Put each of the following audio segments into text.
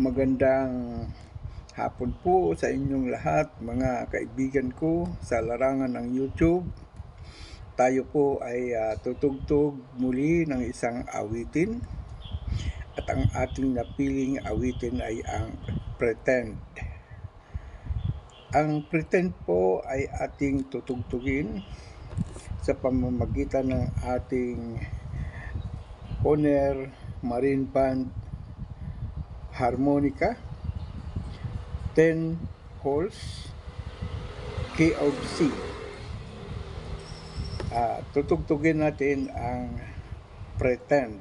Magandang hapon po sa inyong lahat, mga kaibigan ko sa larangan ng YouTube. Tayo po ay tutugtog muli ng isang awitin. At ang ating napiling awitin ay ang Pretend. Ang Pretend po ay ating tutugtugin sa pamamagitan ng ating Honer Marine Band harmonica, 10 holes, key of C. Tutugtugin natin ang Pretend.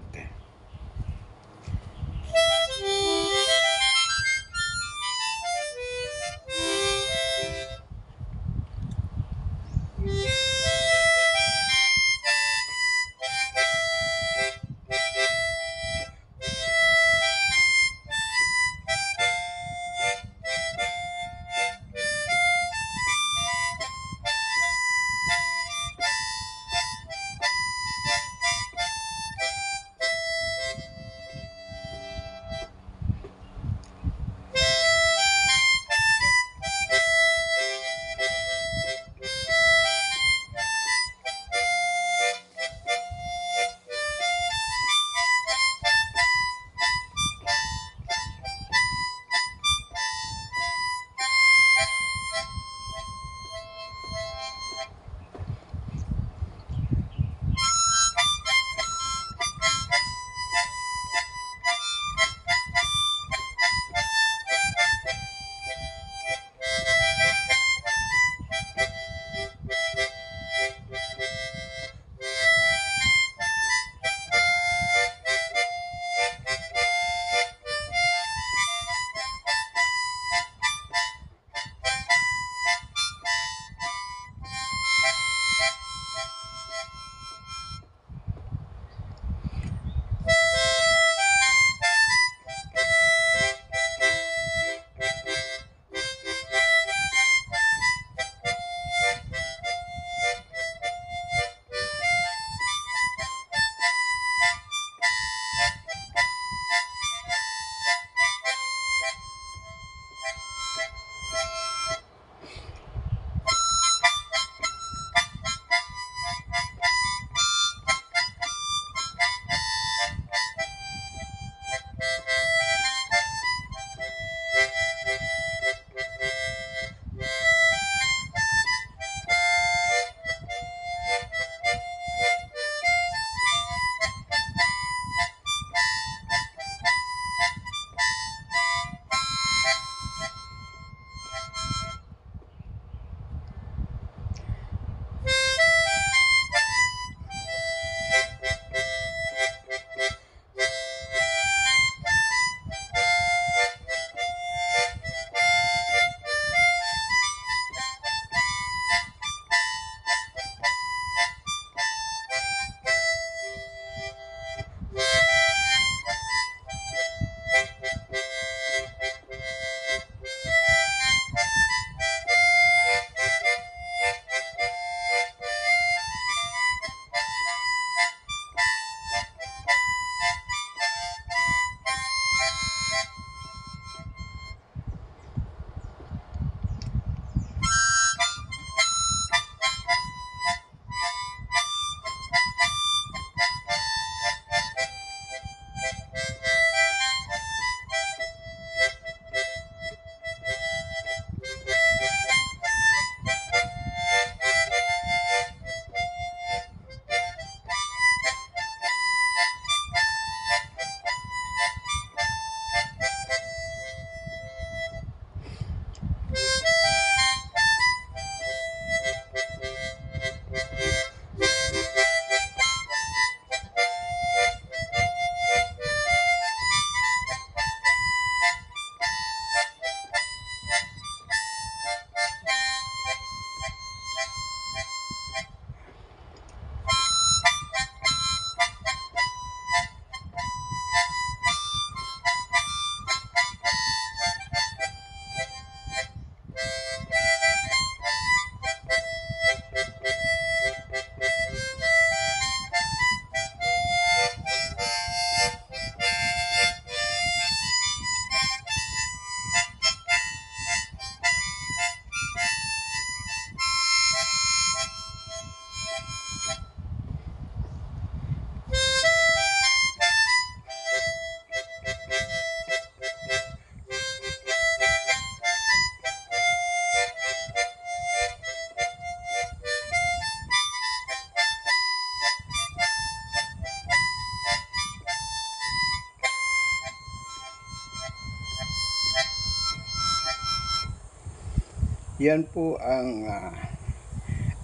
Yan po ang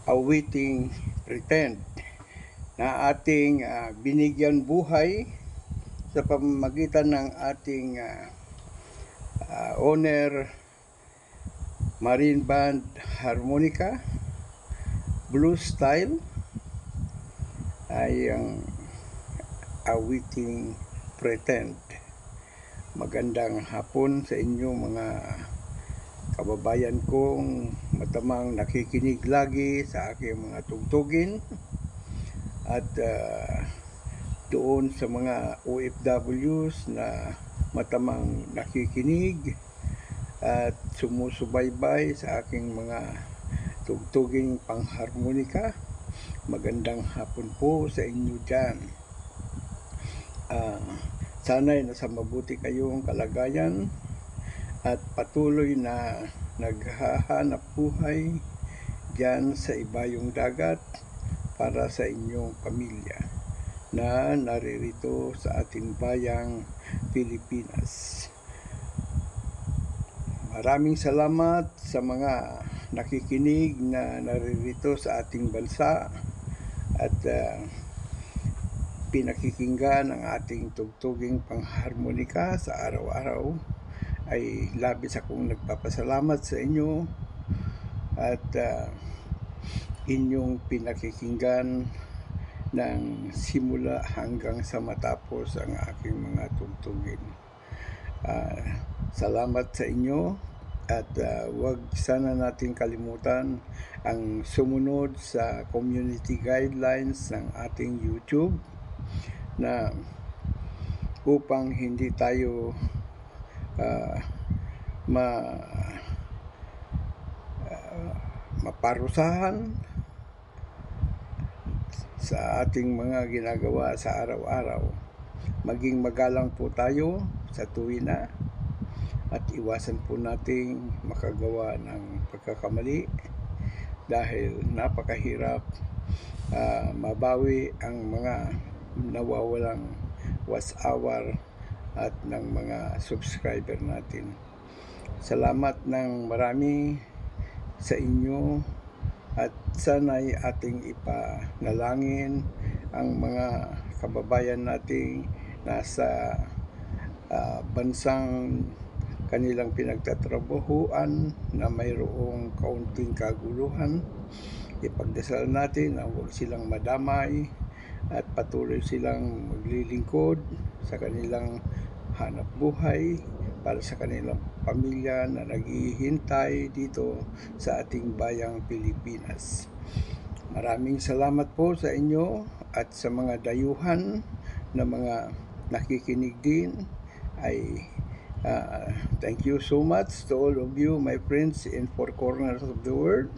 awiting Pretend na ating binigyan buhay sa pamamagitan ng ating owner Marine Band Harmonica Blue Style ay ang awiting Pretend. Magandang hapon sa inyo mga kababayan kong matamang nakikinig lagi sa aking mga tugtugin at doon sa mga OFWs na matamang nakikinig at sumusubaybay sa aking mga tugtuging pangharmonika. Magandang hapon po sa inyo dyan. Sana'y nasa mabuti kayong kalagayan at patuloy na naghahanap buhay dyan sa ibayong dagat para sa inyong pamilya na naririto sa ating bayang Pilipinas. Maraming salamat sa mga nakikinig na naririto sa ating bansa at pinakikinggan ang ating tugtuging pangharmonika sa araw-araw. Ay labis akong nagpapasalamat sa inyo at inyong pinakikinggan ng simula hanggang sa matapos ang aking mga tugtugin. Salamat sa inyo at huwag sana natin kalimutan ang sumunod sa community guidelines ng ating YouTube na upang hindi tayo maparusahan sa ating mga ginagawa sa araw-araw. Maging magalang po tayo sa tuwina at iwasan po nating makagawa ng pagkakamali dahil napakahirap mabawi ang mga nawawalang watch hour at ng mga subscriber natin. Salamat ng marami sa inyo at sana'y ating ipanalangin ang mga kababayan nating nasa bansang kanilang pinagtatrabahuan na mayroong kaunting kaguluhan. Ipagdasal natin na huwag silang madamay at patuloy silang maglilingkod sa kanilang hanap buhay para sa kanilang pamilya na naghihintay dito sa ating bayang Pilipinas. Maraming salamat po sa inyo at sa mga dayuhan na mga nakikinig din ay thank you so much to all of you, my friends in four corners of the world.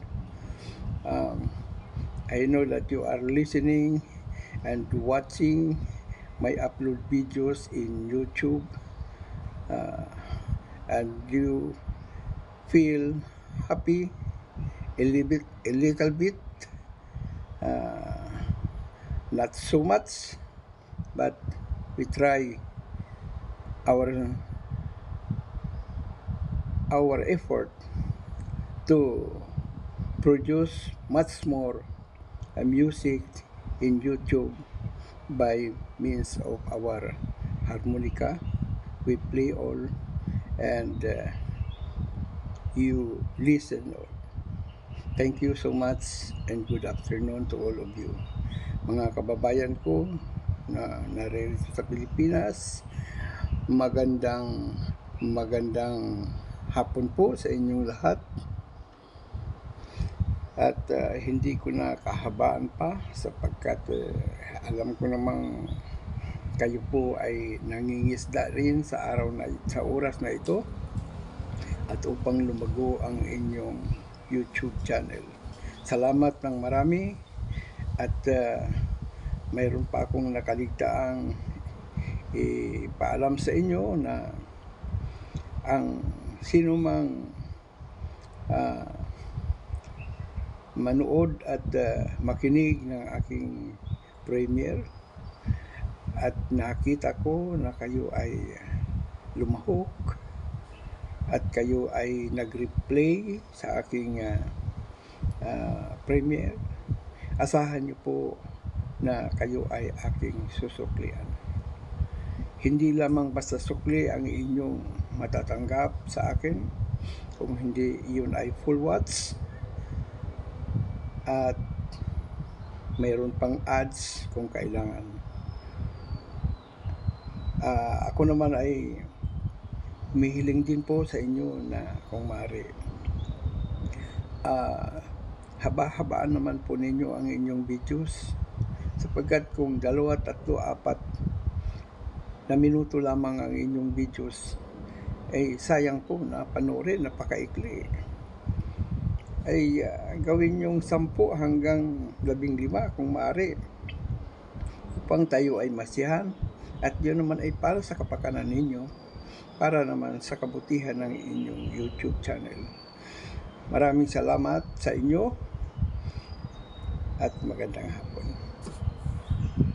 I know that you are listening and watching my upload videos in YouTube and you feel happy a little bit, not so much, but we try our effort to produce much more music in YouTube by means of our harmonica. We play all and you listen all. Thank you so much and good afternoon to all of you. Mga kababayan ko na naririto sa Pilipinas, magandang hapon po sa inyong lahat. At hindi ko na kahabaan pa sapagkat alam ko namang kayo po ay nangingisda rin sa sa oras na ito at upang lumago ang inyong YouTube channel. Salamat ng marami at mayroon pa akong nakaligtaang ipaalam sa inyo na ang sino mang manood at makinig ng aking premiere at nakita ko na kayo ay lumahok at kayo ay nag-replay sa aking premiere, asahan niyo po na kayo ay aking susuklian. Hindi lamang basta sukli ang inyong matatanggap sa akin, kung hindi yun ay full watch at mayroon pang ads kung kailangan. Ako naman ay humihiling din po sa inyo na kung maaari, haba-habaan naman po ninyo ang inyong videos, sapagkat kung 2, 3, 4 na minuto lamang ang inyong videos, ay sayang po na panoorin, napakaikli. Ay gawin yung 10 hanggang 15 kung maaari, upang tayo ay masiyahan, at yun naman ay para sa kapakanan ninyo, para naman sa kabutihan ng inyong YouTube channel. Maraming salamat sa inyo at magandang hapon.